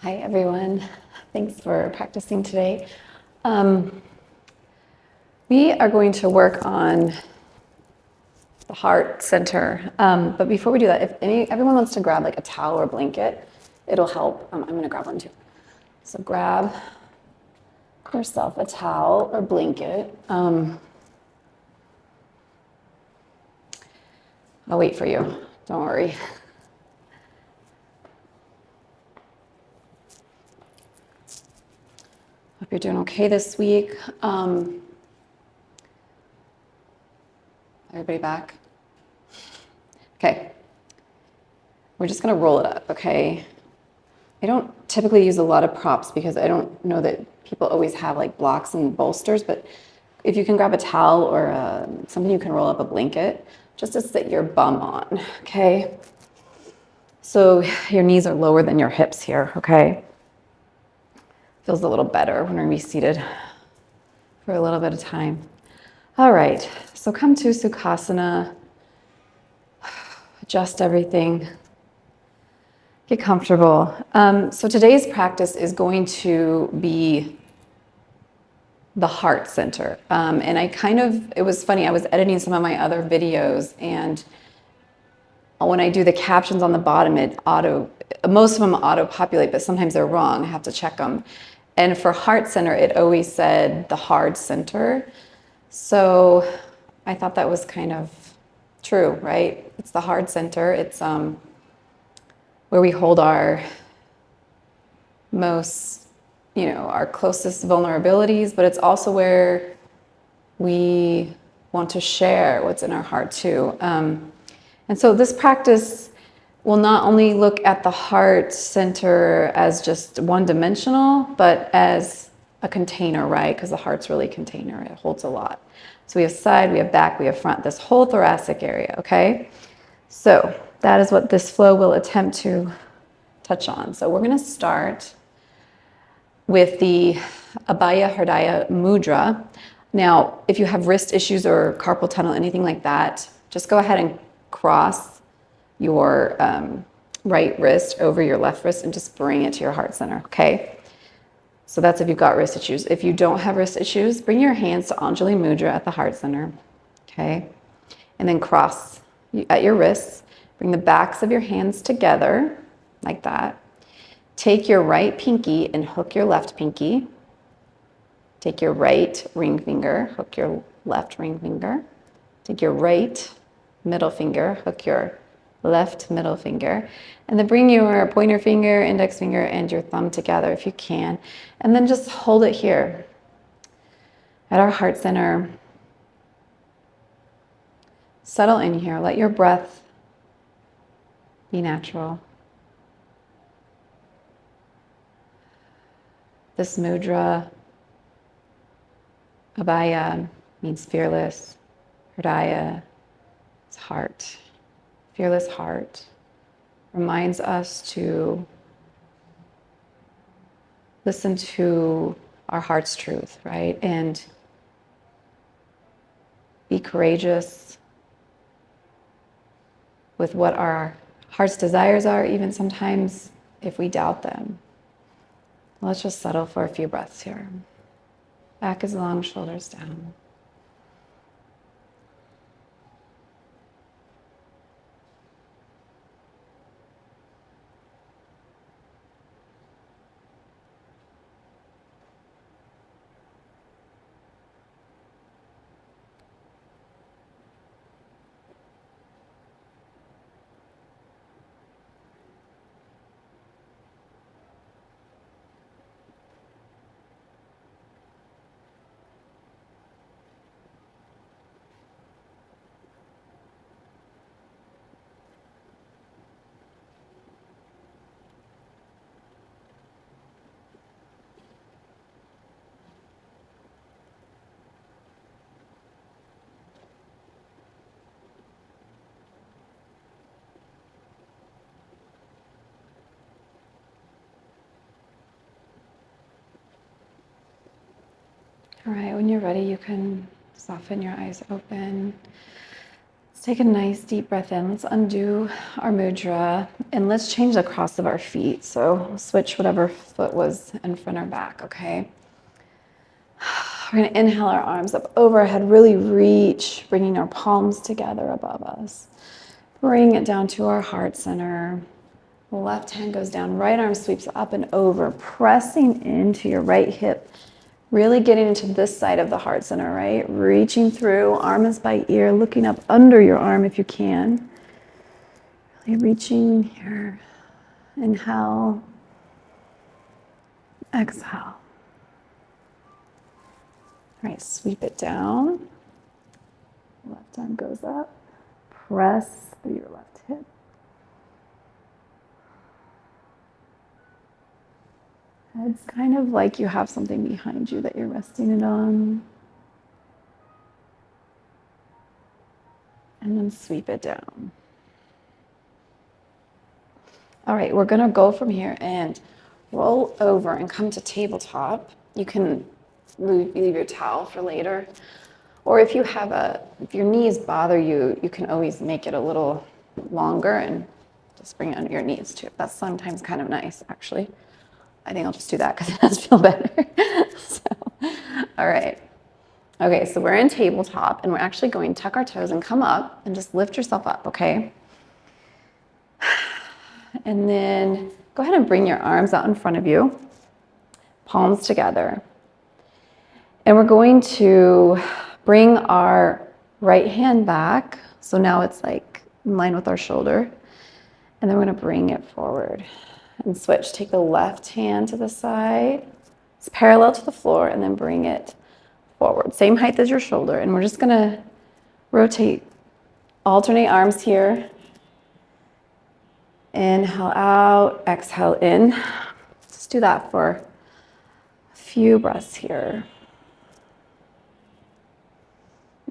Hi, everyone. Thanks for practicing today. We are going to work on the heart center. But before we do that, if everyone wants to grab like a towel or blanket, it'll help. I'm going to grab one too. So grab yourself a towel or blanket. I'll wait for you. Don't worry. Hope you're doing okay this week. Everybody back? Okay. We're just going to roll it up, okay? I don't typically use a lot of props because I don't know that people always have like blocks and bolsters, but if you can grab a towel or something you can roll up a blanket, just to sit your bum on, okay? So your knees are lower than your hips here, okay? Feels a little better when we're seated for a little bit of time. All right, so come to Sukhasana. Adjust everything. Get comfortable. So today's practice is going to be the heart center. And it was funny, I was editing some of my other videos, and when I do the captions on the bottom, most of them auto-populate, but sometimes they're wrong. I have to check them. And for heart center, it always said the hard center. So I thought that was kind of true, right? It's the hard center. It's where we hold our most, our closest vulnerabilities, but it's also where we want to share what's in our heart too. And so this practice will not only look at the heart center as just one-dimensional, but as a container, right? Because the heart's really a container. It holds a lot. So we have side, we have back, we have front, this whole thoracic area, okay? So that is what this flow will attempt to touch on. So we're going to start with the Abhaya Hrdaya Mudra. Now, if you have wrist issues or carpal tunnel, anything like that, just go ahead and cross your right wrist over your left wrist and just bring it to your heart center, okay? So that's if you've got wrist issues. If you don't have wrist issues, bring your hands to Anjali Mudra at the heart center, okay? And then cross at your wrists. Bring the backs of your hands together like that. Take your right pinky and hook your left pinky. Take your right ring finger, hook your left ring finger. Take your right middle finger, hook your left middle finger. And then bring your pointer finger, index finger, and your thumb together if you can. And then just hold it here at our heart center. Settle in here. Let your breath be natural. This mudra, Abhaya, means fearless. Hrdaya is heart. Fearless heart reminds us to listen to our heart's truth, right? And be courageous with what our heart's desires are, even sometimes if we doubt them. Let's just settle for a few breaths here. Back is long, shoulders down. All right, when you're ready, you can soften your eyes open. Let's take a nice deep breath in. Let's undo our mudra and let's change the cross of our feet. So we'll switch whatever foot was in front or back, okay? We're gonna inhale our arms up overhead, really reach, bringing our palms together above us. Bring it down to our heart center. The left hand goes down, right arm sweeps up and over, pressing into your right hip. Really getting into this side of the heart center, right? Reaching through, arm is by ear, looking up under your arm if you can. Really reaching here. Inhale. Exhale. All right, sweep it down. Left arm goes up. Press through your left hip. It's kind of like you have something behind you that you're resting it on. And then sweep it down. All right, we're gonna go from here and roll over and come to tabletop. You can leave your towel for later. Or if you have if your knees bother you, you can always make it a little longer and just bring it under your knees too. That's sometimes kind of nice, actually. I think I'll just do that because it does feel better. All right. Okay, so we're in tabletop and we're actually going to tuck our toes and come up and just lift yourself up, okay? And then go ahead and bring your arms out in front of you, palms together. And we're going to bring our right hand back. So now it's like in line with our shoulder. And then we're going to bring it forward and switch. Take the left hand to the side. It's parallel to the floor and then bring it forward. Same height as your shoulder. And we're just going to rotate, alternate arms here. Inhale out, exhale in. Let's do that for a few breaths here.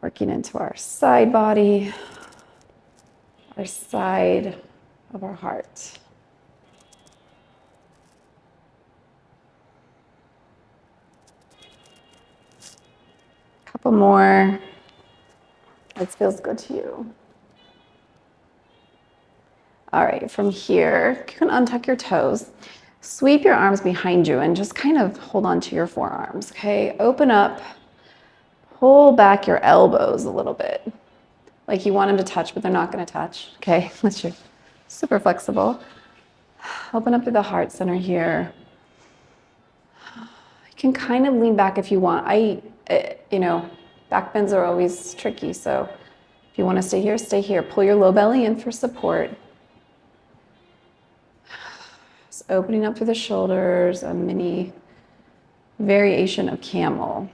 Working into our side body, our side of our heart. Couple more. This feels good to you. All right, from here, you can untuck your toes. Sweep your arms behind you and just kind of hold on to your forearms, okay? Open up, pull back your elbows a little bit. Like you want them to touch, but they're not gonna touch, okay? Unless you're super flexible. Open up to the heart center here. You can kind of lean back if you want. Back bends are always tricky, so if you wanna stay here, stay here. Pull your low belly in for support. Just opening up through the shoulders, a mini variation of camel.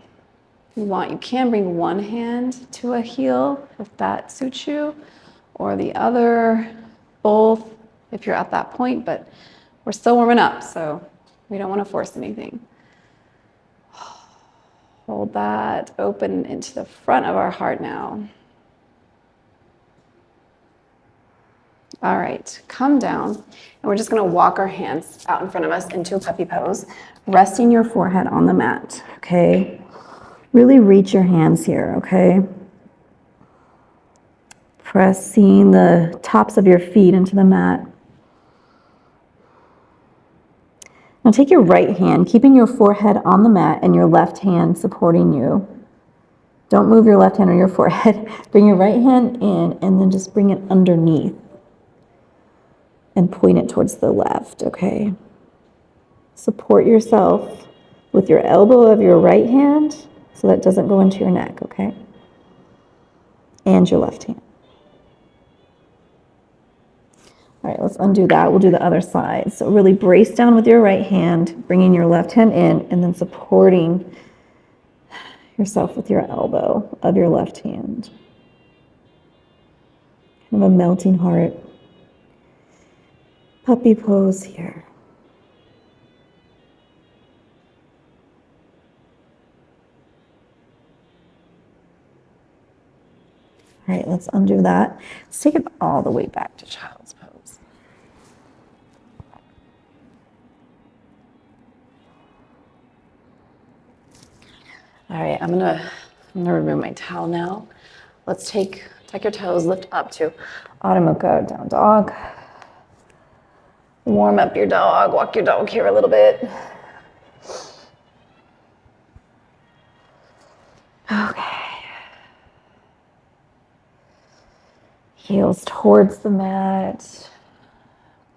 If you want, you can bring one hand to a heel if that suits you, or the other, both if you're at that point, but we're still warming up, so we don't want to force anything. Hold that open into the front of our heart now. All right, come down, and we're just gonna walk our hands out in front of us into a puppy pose, resting your forehead on the mat, okay? Really reach your hands here, okay? Pressing the tops of your feet into the mat. Now take your right hand, keeping your forehead on the mat and your left hand supporting you. Don't move your left hand on your forehead. Bring your right hand in and then just bring it underneath and point it towards the left, okay? Support yourself with your elbow of your right hand so that it doesn't go into your neck, okay? And your left hand. All right, let's undo that. We'll do the other side. So really brace down with your right hand, bringing your left hand in, and then supporting yourself with your elbow of your left hand. Kind of a melting heart. Puppy pose here. All right, let's undo that. Let's take it all the way back to child's pose. All right, I'm gonna remove my towel now. Let's take Tuck your toes, lift up to Adho Mukha, down dog. Warm up your dog, walk your dog here a little bit. Okay. Heels towards the mat.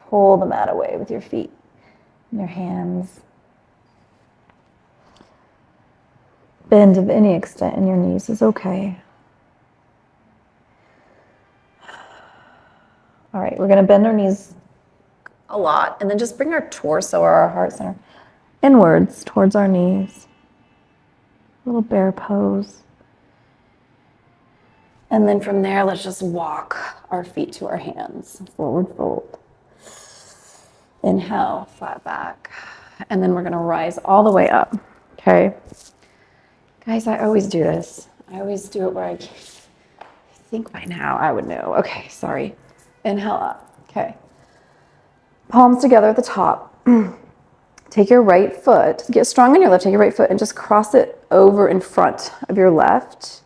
Pull the mat away with your feet and your hands. Bend of any extent in your knees is okay. All right, we're going to bend our knees a lot and then just bring our torso or our heart center inwards towards our knees. A little bear pose. And then from there, let's just walk our feet to our hands. Forward fold. Inhale, flat back. And then we're going to rise all the way up. Okay. Guys, I always do this. I always do it where I think by now I would know. Okay, sorry. Inhale up. Okay. Palms together at the top. Take your right foot, get strong on your left, take your right foot and just cross it over in front of your left.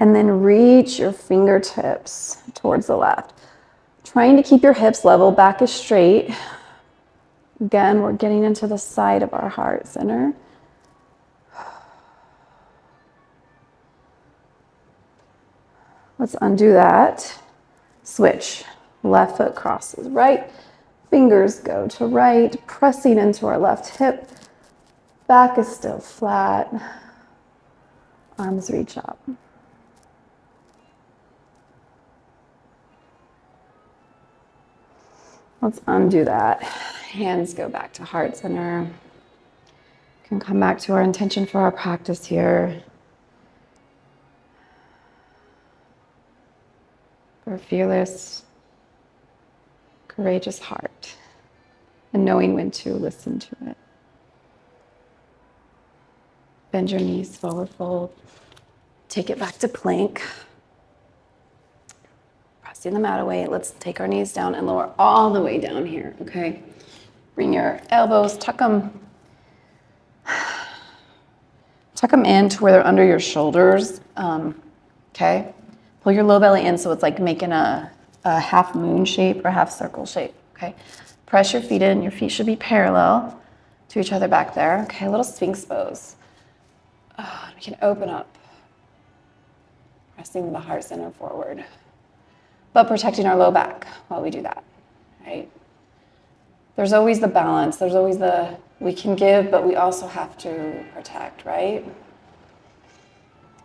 And then reach your fingertips towards the left. Trying to keep your hips level, back is straight. Again, we're getting into the side of our heart center. Let's undo that. Switch. Left foot crosses right. Fingers go to right, pressing into our left hip. Back is still flat. Arms reach up. Let's undo that. Hands go back to heart center. Can come back to our intention for our practice here. For a fearless, courageous heart. And knowing when to listen to it. Bend your knees, forward fold. Take it back to plank. Pressing the mat away. Let's take our knees down and lower all the way down here, okay? Bring your elbows, tuck them in to where they're under your shoulders, okay? Pull your low belly in so it's like making a half moon shape or half circle shape, okay? Press your feet in. Your feet should be parallel to each other back there. Okay, a little sphinx pose. We can open up, pressing the heart center forward, but protecting our low back while we do that, right? There's always the balance. There's always we can give, but we also have to protect, right?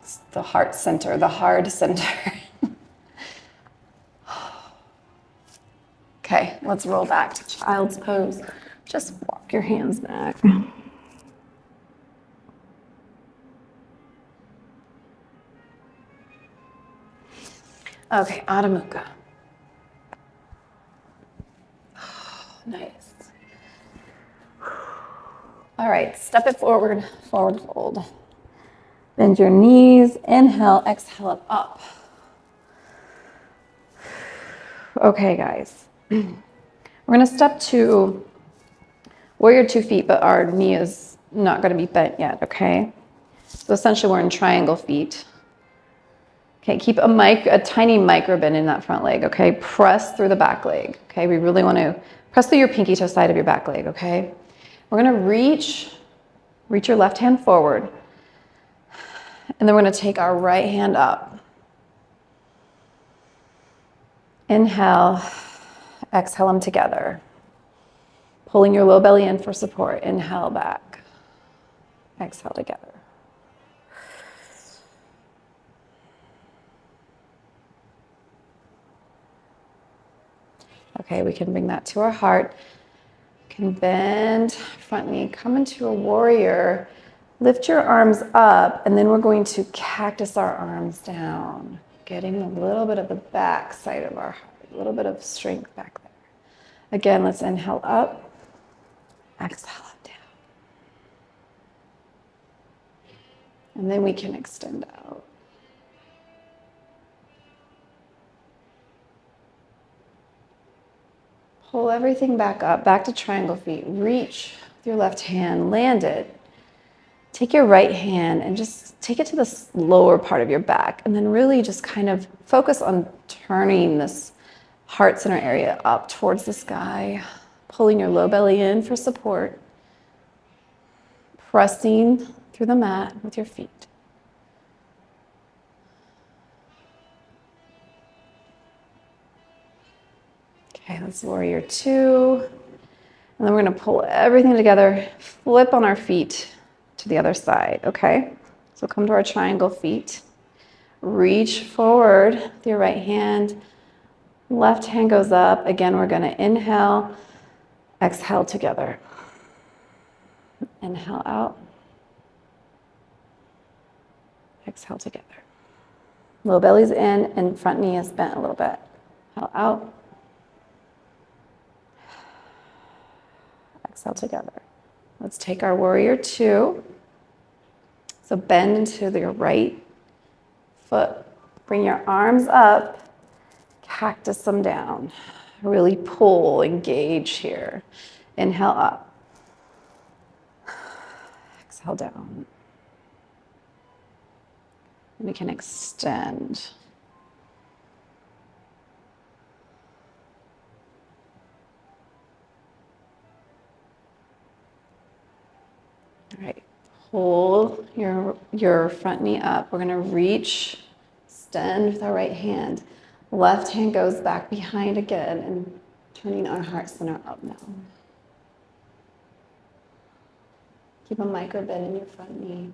It's the heart center, the hard center. Okay, let's roll back to child's pose. Just walk your hands back. Okay, Adho Mukha. Nice. All right, step it forward, forward fold. Bend your knees, inhale, exhale, up. Okay, guys. We're gonna step to warrior 2 feet, but our knee is not gonna be bent yet, okay? So essentially we're in triangle feet. Okay, keep a tiny micro bend in that front leg, okay? Press through the back leg, okay? We really wanna press through your pinky toe side of your back leg, okay? We're gonna reach your left hand forward. And then we're gonna take our right hand up. Inhale, exhale them together. Pulling your low belly in for support. Inhale back, exhale together. Okay, we can bring that to our heart. Can bend front knee, come into a warrior. Lift your arms up, and then we're going to cactus our arms down, getting a little bit of the back side of our heart, a little bit of strength back there. Again, let's inhale up, exhale up down. And then we can extend out. Pull everything back up, back to triangle feet. Reach with your left hand, land it. take your right hand and just take it to the lower part of your back, and then really just kind of focus on turning this heart center area up towards the sky, pulling your low belly in for support, pressing through the mat with your feet. Okay, let's warrior two. And then we're going to pull everything together, flip on our feet to the other side, okay? So come to our triangle feet. Reach forward with your right hand. Left hand goes up. Again, we're going to inhale, exhale together. Inhale out. Exhale together. Low belly's in and front knee is bent a little bit. Inhale out. Exhale together. Let's take our warrior two. So bend into your right foot. Bring your arms up. Cactus them down. Really pull, engage here. Inhale up. Exhale down. We can extend. All right, pull your front knee up. We're gonna reach, extend with our right hand. Left hand goes back behind again and turning our heart center up now. Keep a micro bend in your front knee.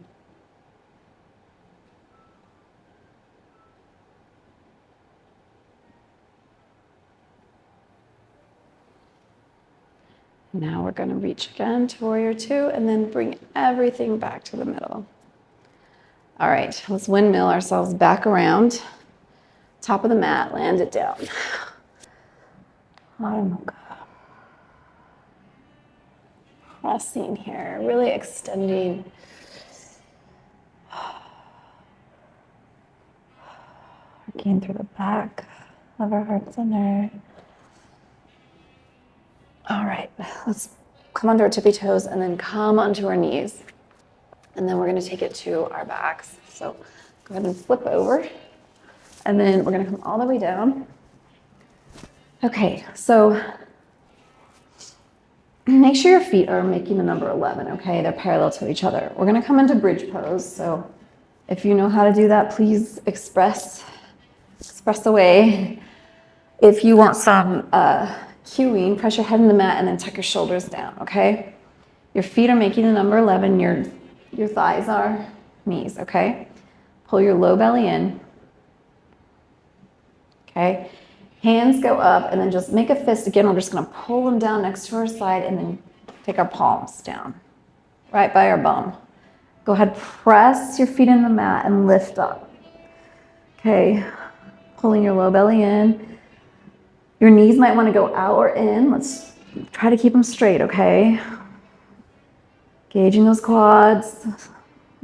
Now we're going to reach again to warrior two and then bring everything back to the middle. All right, let's windmill ourselves back around. Top of the mat, land it down. Pressing here, really extending. Working through the back of our heart center. All right, let's come onto our tippy toes and then come onto our knees. And then we're going to take it to our backs. So go ahead and flip over. And then we're going to come all the way down. Okay, so make sure your feet are making the number 11, okay? They're parallel to each other. We're going to come into bridge pose. So if you know how to do that, please express away. If you want some cueing, press your head in the mat and then tuck your shoulders down, okay? Your feet are making the number 11. Your thighs are knees, okay? Pull your low belly in. Okay, hands go up and then just make a fist. Again, we're just gonna pull them down next to our side and then take our palms down, right by our bum. Go ahead, press your feet in the mat and lift up. Okay, pulling your low belly in. Your knees might wanna go out or in. Let's try to keep them straight, okay? Gauging those quads,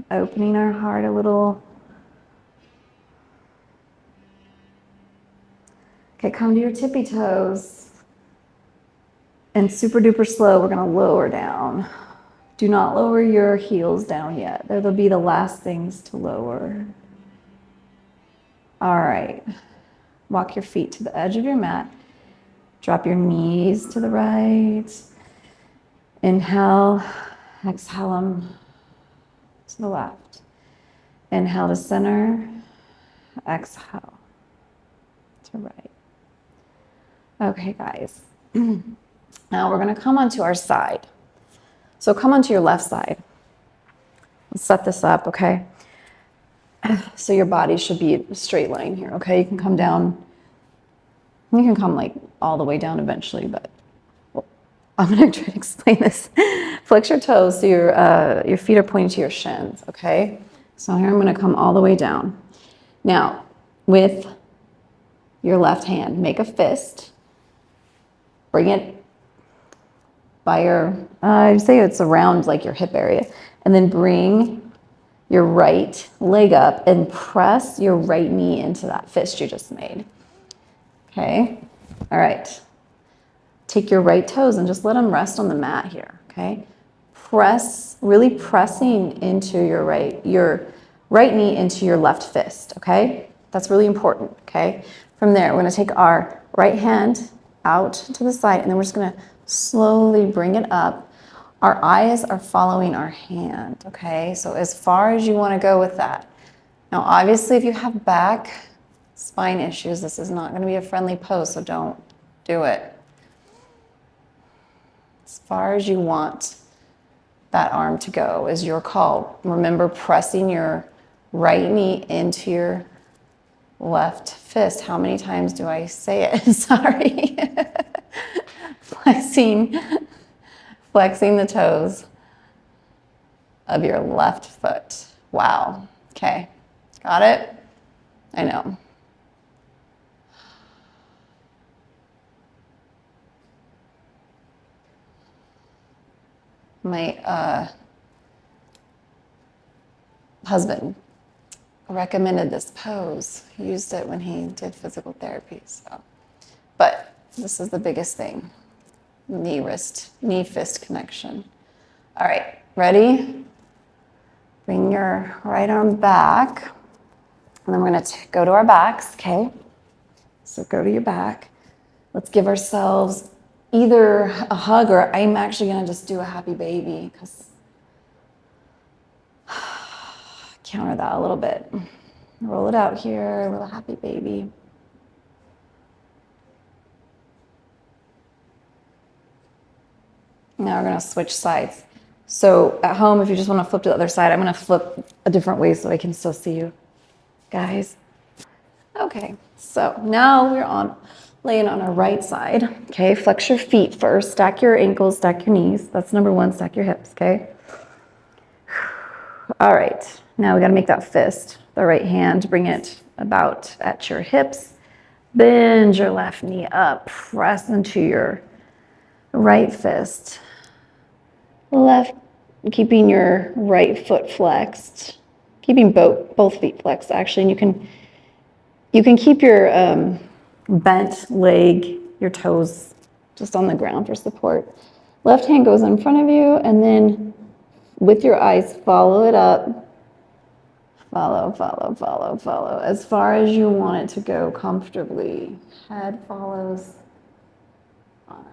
opening our heart a little. Okay, come to your tippy toes. And super duper slow, we're gonna lower down. Do not lower your heels down yet. They'll be the last things to lower. All right, walk your feet to the edge of your mat. Drop your knees to the right. Inhale, exhale them to the left. Inhale to center, exhale to right. Okay, guys. Now we're gonna come onto our side. So come onto your left side. Let's set this up, okay? So your body should be a straight line here, okay? You can come down, you can come like all the way down eventually, but I'm gonna try to explain this. Flex your toes so your feet are pointing to your shins, okay? So here I'm gonna come all the way down. Now, with your left hand, make a fist. Bring it by your, I'd say it's around like your hip area. And then bring your right leg up and press your right knee into that fist you just made. Okay, all right. Take your right toes and just let them rest on the mat here, okay? really pressing into your right knee into your left fist, okay? That's really important, okay? From there, we're gonna take our right hand out to the side, and then we're just gonna slowly bring it up. Our eyes are following our hand, okay? So as far as you wanna go with that. Now, obviously, if you have back, spine issues, this is not gonna be a friendly pose, so don't do it. As far as you want that arm to go is your call. Remember pressing your right knee into your left fist. How many times do I say it? Sorry. flexing the toes of your left foot. Wow. Okay. Got it? I know. My husband recommended this pose. He used it when he did physical therapy. So, but this is the biggest thing. Knee fist connection. All right, ready? Bring your right arm back. And then we're gonna go to our backs, okay? So go to your back. Let's give ourselves either a hug, or I'm actually gonna just do a happy baby because counter that a little bit. Roll it out here, a little happy baby. Now we're gonna switch sides. So at home, if you just wanna flip to the other side, I'm gonna flip a different way so I can still see you guys. Okay, so now we're laying on our right side. Okay, flex your feet first, stack your ankles, stack your knees. That's number one, stack your hips, okay? All right, now we gotta make that fist. The right hand, bring it about at your hips. Bend your left knee up, press into your right fist. Keeping your right foot flexed. Keeping both feet flexed, actually. And you can keep your bent leg, your toes just on the ground for support. Left hand goes in front of you, and then with your eyes, follow it up. Follow, follow, follow, follow. As far as you want it to go comfortably. Head follows arm.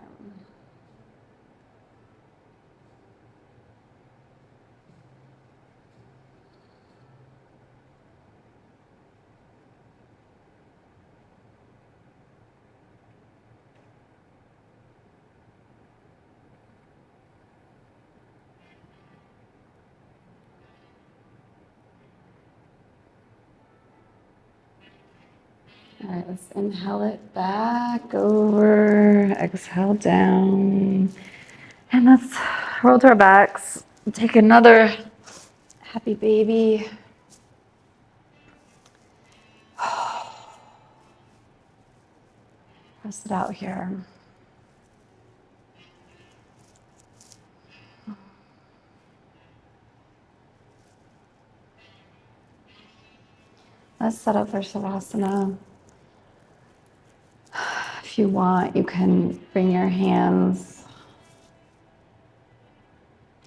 All right, let's inhale it back over, exhale down. And let's roll to our backs. Take another happy baby. Press it out here. Let's set up for Savasana. If you want, you can bring your hands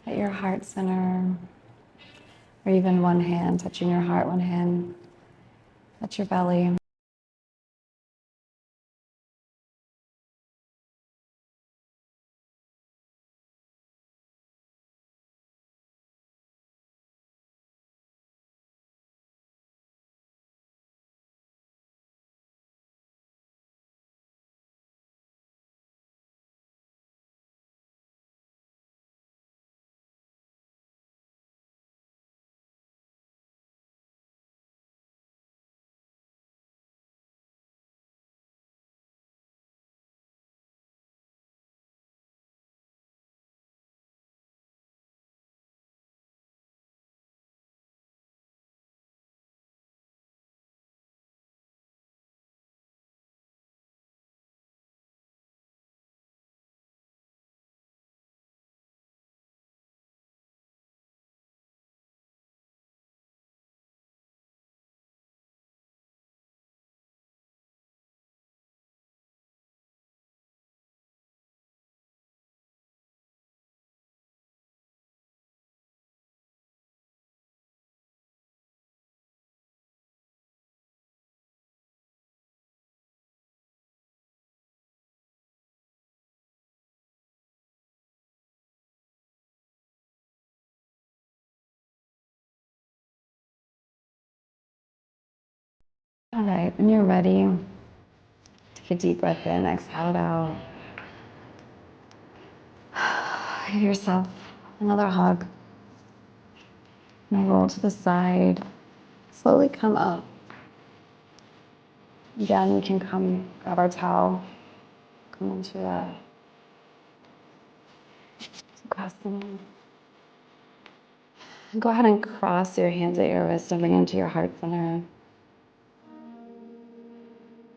at your heart center, or even one hand touching your heart, one hand at your belly. All right, when you're ready, take a deep breath in, exhale it out. Give yourself another hug. And roll to the side. Slowly come up. Again, we can come grab our towel. Come into a Sukhasana. Go ahead and cross your hands at your wrist and bring into your heart center.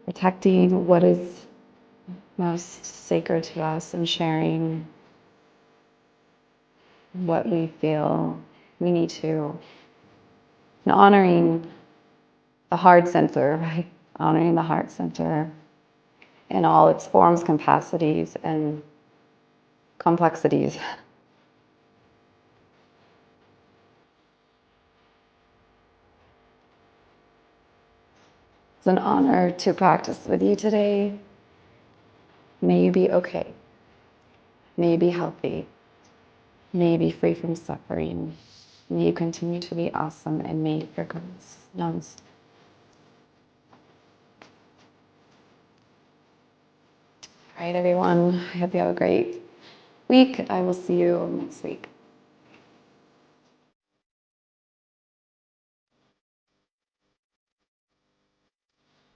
Protecting what is most sacred to us and sharing what we feel we need to. And honoring the heart center, right? Honoring the heart center in all its forms, capacities, and complexities. It's an honor to practice with you today. May you be okay. May you be healthy. May you be free from suffering. May you continue to be awesome and may your goodness. Namaste. All right, everyone. I hope you have a great week. I will see you next week.